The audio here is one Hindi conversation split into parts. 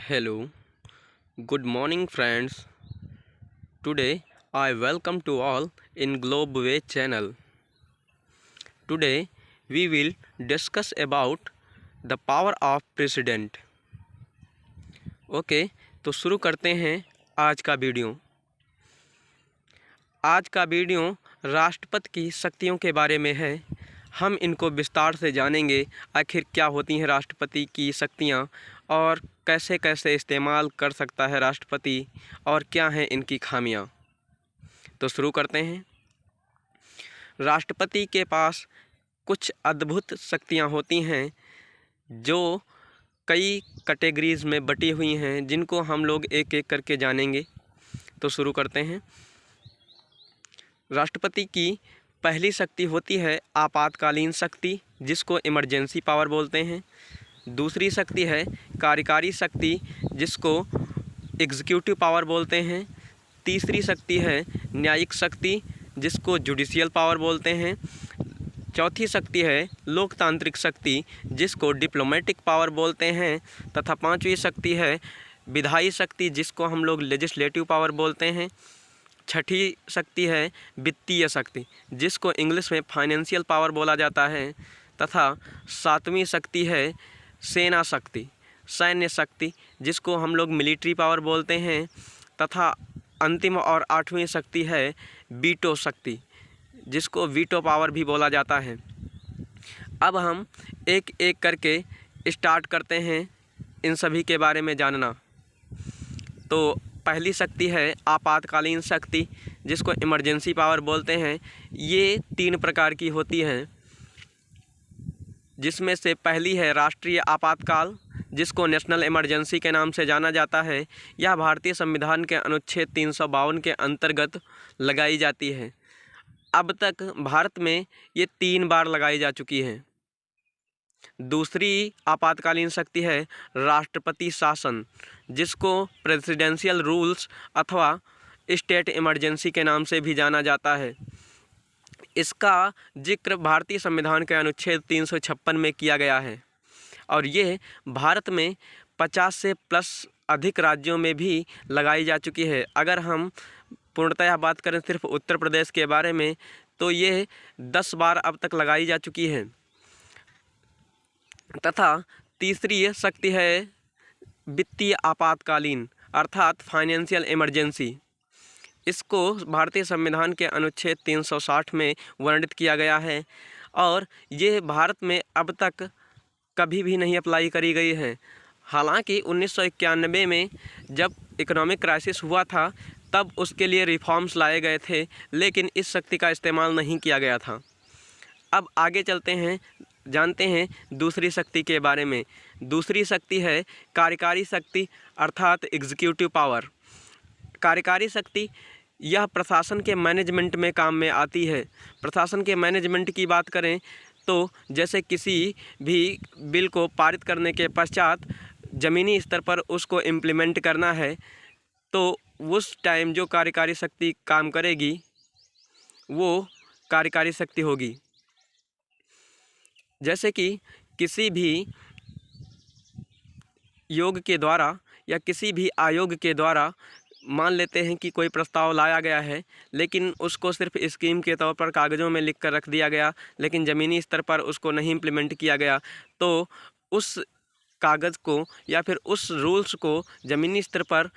Hello, good morning, friends. Today I welcome to all in Globeway channel. Today we will discuss about the power of president. Okay, तो शुरू करते हैं आज का वीडियो। आज का वीडियो राष्ट्रपति की शक्तियों के बारे में है। हम इनको विस्तार से जानेंगे, आखिर क्या होती हैं राष्ट्रपति की शक्तियाँ और कैसे कैसे इस्तेमाल कर सकता है राष्ट्रपति और क्या हैं इनकी खामियाँ। तो शुरू करते हैं। राष्ट्रपति के पास कुछ अद्भुत शक्तियाँ होती हैं जो कई कैटेगरीज में बटी हुई हैं, जिनको हम लोग एक एक करके जानेंगे। तो शुरू करते हैं। राष्ट्रपति की पहली शक्ति होती है आपातकालीन शक्ति, जिसको इमरजेंसी पावर बोलते हैं। दूसरी शक्ति है कार्यकारी शक्ति, जिसको एग्जीक्यूटिव पावर बोलते हैं। तीसरी शक्ति है न्यायिक शक्ति, जिसको जुडिशियल पावर बोलते हैं। चौथी शक्ति है लोकतांत्रिक शक्ति, जिसको डिप्लोमेटिक पावर बोलते हैं। तथा पांचवी शक्ति है विधायी शक्ति, जिसको हम लोग लेजिस्लेटिव पावर बोलते हैं। छठी शक्ति है वित्तीय शक्ति, जिसको इंग्लिश में फाइनेंशियल पावर बोला जाता है। तथा सातवीं शक्ति है सेना शक्ति, सैन्य शक्ति, जिसको हम लोग मिलिट्री पावर बोलते हैं। तथा अंतिम और आठवीं शक्ति है वीटो शक्ति, जिसको वीटो पावर भी बोला जाता है। अब हम एक एक करके स्टार्ट करते हैं इन सभी के बारे में जानना। तो पहली शक्ति है आपातकालीन शक्ति, जिसको इमरजेंसी पावर बोलते हैं। ये 3 प्रकार की होती हैं, जिसमें से पहली है राष्ट्रीय आपातकाल, जिसको नेशनल इमरजेंसी के नाम से जाना जाता है। यह भारतीय संविधान के अनुच्छेद 352 के अंतर्गत लगाई जाती है। अब तक भारत में ये 3 बार लगाई जा चुकी है। दूसरी आपातकालीन शक्ति है राष्ट्रपति शासन, जिसको प्रेसिडेंशियल रूल्स अथवा स्टेट इमरजेंसी के नाम से भी जाना जाता है। इसका जिक्र भारतीय संविधान के अनुच्छेद 356 में किया गया है और ये भारत में 50 से प्लस अधिक राज्यों में भी लगाई जा चुकी है। अगर हम पूर्णतः बात करें सिर्फ उत्तर प्रदेश के बारे में, तो ये 10 बार अब तक लगाई जा चुकी है। तथा तीसरी शक्ति है वित्तीय आपातकालीन अर्थात फाइनेंशियल इमरजेंसी। इसको भारतीय संविधान के अनुच्छेद 360 में वर्णित किया गया है और ये भारत में अब तक कभी भी नहीं अप्लाई करी गई है। हालांकि 1991 में जब इकोनॉमिक क्राइसिस हुआ था, तब उसके लिए रिफॉर्म्स लाए गए थे, लेकिन इस शक्ति का इस्तेमाल नहीं किया गया था। अब आगे चलते हैं, जानते हैं दूसरी शक्ति के बारे में। दूसरी शक्ति है कार्यकारी शक्ति अर्थात एग्जीक्यूटिव पावर। कार्यकारी शक्ति यह प्रशासन के मैनेजमेंट में काम में आती है। प्रशासन के मैनेजमेंट की बात करें तो जैसे किसी भी बिल को पारित करने के पश्चात ज़मीनी स्तर पर उसको इम्प्लीमेंट करना है, तो उस टाइम जो कार्यकारी शक्ति काम करेगी वो कार्यकारी शक्ति होगी। जैसे कि किसी भी योग के द्वारा या किसी भी आयोग के द्वारा मान लेते हैं कि कोई प्रस्ताव लाया गया है, लेकिन उसको सिर्फ स्कीम के तौर पर कागज़ों में लिख कर रख दिया गया, लेकिन ज़मीनी स्तर पर उसको नहीं इम्प्लीमेंट किया गया, तो उस कागज़ को या फिर उस रूल्स को ज़मीनी स्तर पर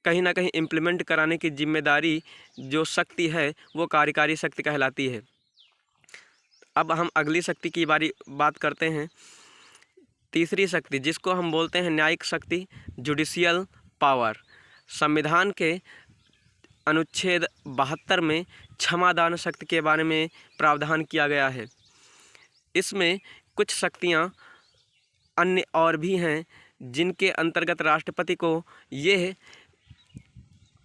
कहीं ना कहीं इम्प्लीमेंट कराने की जिम्मेदारी जो शक्ति है वो कार्यकारी शक्ति कहलाती है। अब हम अगली शक्ति की बात करते हैं। तीसरी शक्ति, जिसको हम बोलते हैं न्यायिक शक्ति, जुडिशियल पावर। संविधान के अनुच्छेद 72 में क्षमादान शक्ति के बारे में प्रावधान किया गया है। इसमें कुछ शक्तियां अन्य और भी हैं, जिनके अंतर्गत राष्ट्रपति को यह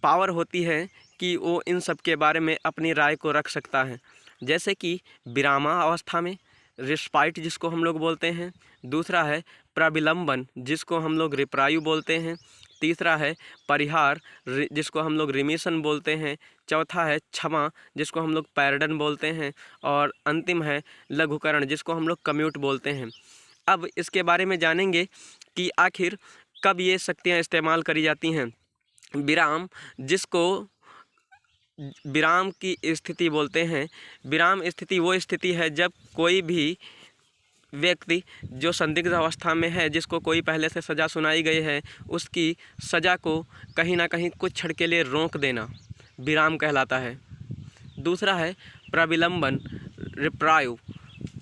पावर होती है कि वो इन सब के बारे में अपनी राय को रख सकता है। जैसे कि विरामावस्था में रिस्पाइट, जिसको हम लोग बोलते हैं। दूसरा है प्रविलंबन, जिसको हम लोग रिप्रायु बोलते हैं। तीसरा है परिहार, जिसको हम लोग रिमिशन बोलते हैं। चौथा है क्षमा, जिसको हम लोग पैरडन बोलते हैं। और अंतिम है लघुकरण, जिसको हम लोग कम्यूट बोलते हैं। अब इसके बारे में जानेंगे कि आखिर कब ये शक्तियाँ इस्तेमाल करी जाती हैं? विराम, जिसको विराम की स्थिति बोलते हैं। विराम स्थिति वो स्थिति है जब कोई भी व्यक्ति जो संदिग्ध अवस्था में है, जिसको कोई पहले से सज़ा सुनाई गई है, उसकी सज़ा को कहीं ना कहीं कुछ क्षण के लिए रोक देना विराम कहलाता है। दूसरा है प्रविलंबन, रिप्राइव,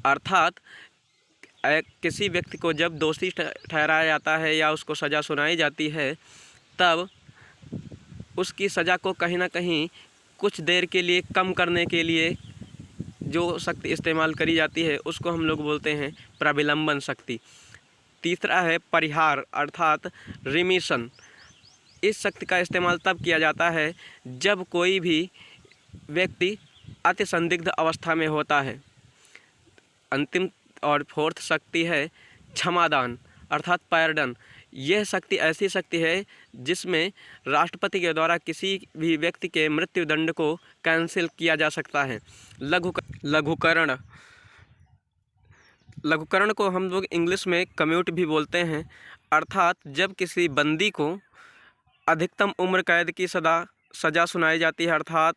अर्थात किसी व्यक्ति को जब दोषी ठहराया जाता है या उसको सज़ा सुनाई जाती है, तब उसकी सज़ा को कहीं ना कहीं कुछ देर के लिए कम करने के लिए जो शक्ति इस्तेमाल करी जाती है, उसको हम लोग बोलते हैं प्रविलंबन शक्ति। तीसरा है परिहार, अर्थात रिमिशन। इस शक्ति का इस्तेमाल तब किया जाता है जब कोई भी व्यक्ति अति संदिग्ध अवस्था में होता है। अंतिम और फोर्थ शक्ति है क्षमादान, अर्थात पार्डन। यह शक्ति ऐसी शक्ति है जिसमें राष्ट्रपति के द्वारा किसी भी व्यक्ति के मृत्युदंड को कैंसिल किया जा सकता है। लघुकरण, लघुकरण को हम लोग इंग्लिश में कम्यूट भी बोलते हैं, अर्थात जब किसी बंदी को अधिकतम उम्र कैद की सज़ा सुनाई जाती है, अर्थात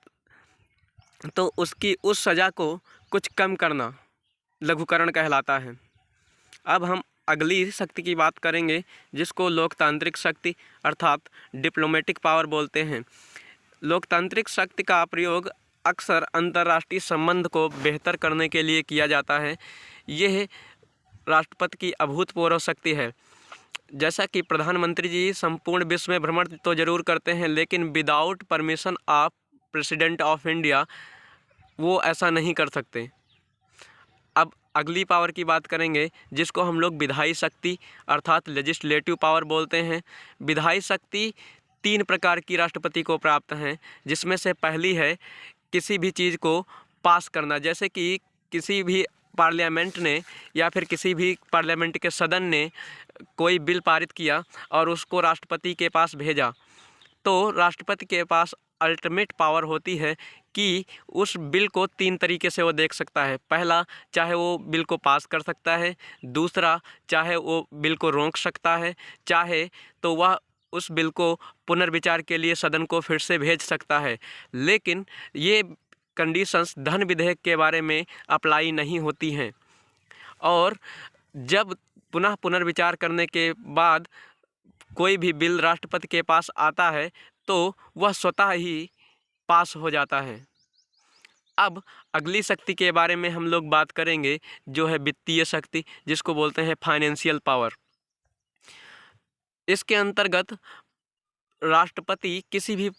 तो उसकी उस सज़ा को कुछ कम करना लघुकरण कहलाता है। अब हम अगली शक्ति की बात करेंगे, जिसको लोकतांत्रिक शक्ति अर्थात डिप्लोमेटिक पावर बोलते हैं। लोकतांत्रिक शक्ति का प्रयोग अक्सर अंतर्राष्ट्रीय संबंध को बेहतर करने के लिए किया जाता है। यह राष्ट्रपति की अभूतपूर्व शक्ति है। जैसा कि प्रधानमंत्री जी संपूर्ण विश्व में भ्रमण तो ज़रूर करते हैं, लेकिन without permission of president of India वो ऐसा नहीं कर सकते। अब अगली पावर की बात करेंगे, जिसको हम लोग विधायी शक्ति अर्थात लेजिस्लेटिव पावर बोलते हैं। विधायी शक्ति 3 प्रकार की राष्ट्रपति को प्राप्त हैं, जिसमें से पहली है किसी भी चीज़ को पास करना। जैसे कि किसी भी पार्लियामेंट ने या फिर किसी भी पार्लियामेंट के सदन ने कोई बिल पारित किया और उसको राष्ट्रपति के पास भेजा, तो राष्ट्रपति के पास अल्टीमेट पावर होती है कि उस बिल को 3 तरीके से वो देख सकता है। पहला, चाहे वो बिल को पास कर सकता है। दूसरा, चाहे वो बिल को रोक सकता है। चाहे तो वह उस बिल को पुनर्विचार के लिए सदन को फिर से भेज सकता है। लेकिन ये कंडीशंस धन विधेयक के बारे में अप्लाई नहीं होती हैं। और जब पुनर्विचार करने के बाद कोई भी बिल राष्ट्रपति के पास आता है, तो वह स्वतः ही पास हो जाता है। अब अगली शक्ति के बारे में हम लोग बात करेंगे, जो है वित्तीय शक्ति, जिसको बोलते हैं फाइनेंशियल पावर। इसके अंतर्गत राष्ट्रपति किसी भी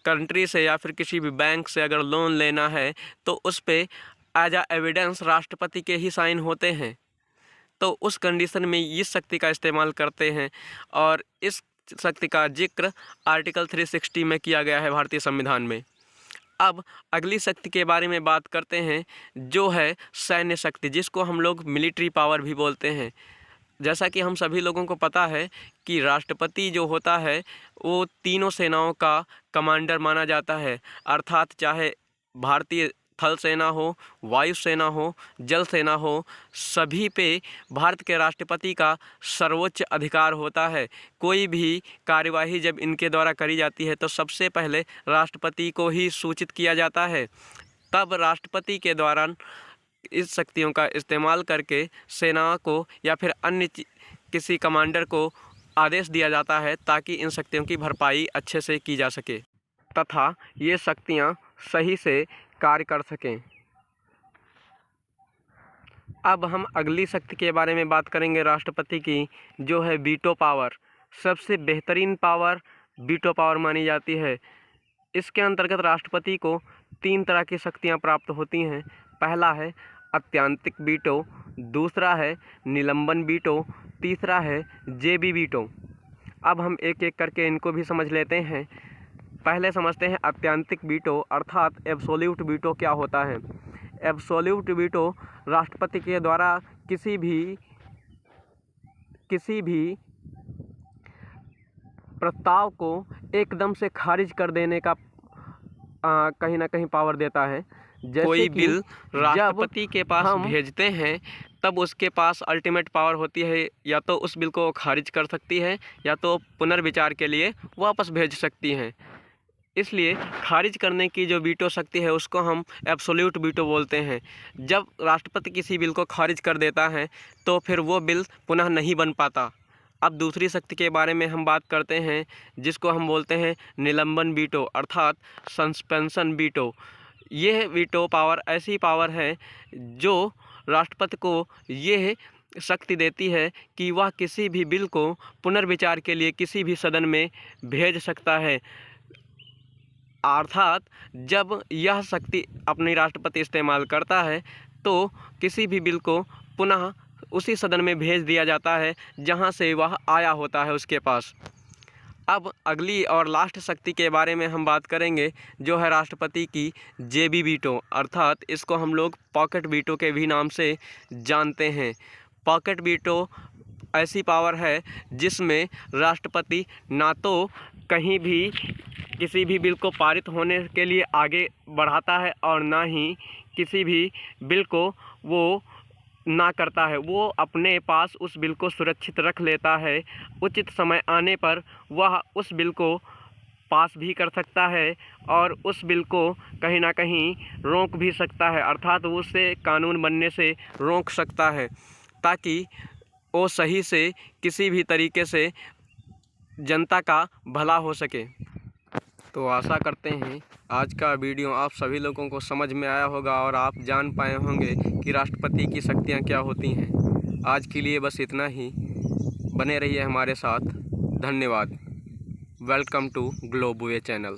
कंट्री से या फिर किसी भी बैंक से अगर लोन लेना है, तो उस पे एज अ एविडेंस राष्ट्रपति के ही साइन होते हैं। तो उस कंडीशन में इस शक्ति का इस्तेमाल करते हैं, और इस शक्ति का जिक्र आर्टिकल 360 में किया गया है भारतीय संविधान में। अब अगली शक्ति के बारे में बात करते हैं, जो है सैन्य शक्ति, जिसको हम लोग मिलिट्री पावर भी बोलते हैं। जैसा कि हम सभी लोगों को पता है कि राष्ट्रपति जो होता है वो तीनों सेनाओं का कमांडर माना जाता है, अर्थात चाहे भारतीय थल सेना हो, वायु सेना हो, जल सेना हो, सभी पे भारत के राष्ट्रपति का सर्वोच्च अधिकार होता है। कोई भी कार्यवाही जब इनके द्वारा करी जाती है, तो सबसे पहले राष्ट्रपति को ही सूचित किया जाता है। तब राष्ट्रपति के द्वारा इस शक्तियों का इस्तेमाल करके सेना को या फिर अन्य किसी कमांडर को आदेश दिया जाता है, ताकि इन शक्तियों की भरपाई अच्छे से की जा सके तथा ये शक्तियाँ सही से कार्य कर सकें। अब हम अगली शक्ति के बारे में बात करेंगे राष्ट्रपति की, जो है वीटो पावर। सबसे बेहतरीन पावर वीटो पावर मानी जाती है। इसके अंतर्गत राष्ट्रपति को 3 तरह की शक्तियां प्राप्त होती हैं। पहला है अत्यंतिक वीटो, दूसरा है निलंबन वीटो, तीसरा है जेबी वीटो। अब हम एक एक करके इनको भी समझ लेते हैं। पहले समझते हैं अत्यंतिक वीटो अर्थात एब्सोल्यूट वीटो क्या होता है। एब्सोल्यूट वीटो राष्ट्रपति के द्वारा किसी भी प्रस्ताव को एकदम से खारिज कर देने का कहीं ना कहीं पावर देता है। जैसे कोई बिल राष्ट्रपति के पास भेजते हैं, तब उसके पास अल्टीमेट पावर होती है, या तो उस बिल को खारिज कर सकती है या तो पुनर्विचार के लिए वापस भेज सकती हैं। इसलिए खारिज करने की जो वीटो शक्ति है उसको हम एब्सोल्यूट वीटो बोलते हैं। जब राष्ट्रपति किसी बिल को खारिज कर देता है तो फिर वो बिल पुनः नहीं बन पाता। अब दूसरी शक्ति के बारे में हम बात करते हैं, जिसको हम बोलते हैं निलंबन वीटो अर्थात सस्पेंशन वीटो। यह वीटो पावर ऐसी पावर है जो राष्ट्रपति को यह शक्ति देती है कि वह किसी भी बिल को पुनर्विचार के लिए किसी भी सदन में भेज सकता है। अर्थात जब यह शक्ति अपनी राष्ट्रपति इस्तेमाल करता है तो किसी भी बिल को पुनः उसी सदन में भेज दिया जाता है जहां से वह आया होता है उसके पास। अब अगली और लास्ट शक्ति के बारे में हम बात करेंगे, जो है राष्ट्रपति की जेबी वीटो अर्थात इसको हम लोग पॉकेट वीटो के भी नाम से जानते हैं। पॉकेट वीटो ऐसी पावर है जिसमें राष्ट्रपति ना तो कहीं भी किसी भी बिल को पारित होने के लिए आगे बढ़ाता है और ना ही किसी भी बिल को वो ना करता है। वो अपने पास उस बिल को सुरक्षित रख लेता है। उचित समय आने पर वह उस बिल को पास भी कर सकता है और उस बिल को कहीं ना कहीं रोक भी सकता है, अर्थात वो उसे कानून बनने से रोक सकता है, ताकि वो सही से किसी भी तरीके से जनता का भला हो सके। तो आशा करते हैं आज का वीडियो आप सभी लोगों को समझ में आया होगा और आप जान पाए होंगे कि राष्ट्रपति की शक्तियाँ क्या होती हैं। आज के लिए बस इतना ही। बने रहिए हमारे साथ। धन्यवाद। Welcome to globe way channel.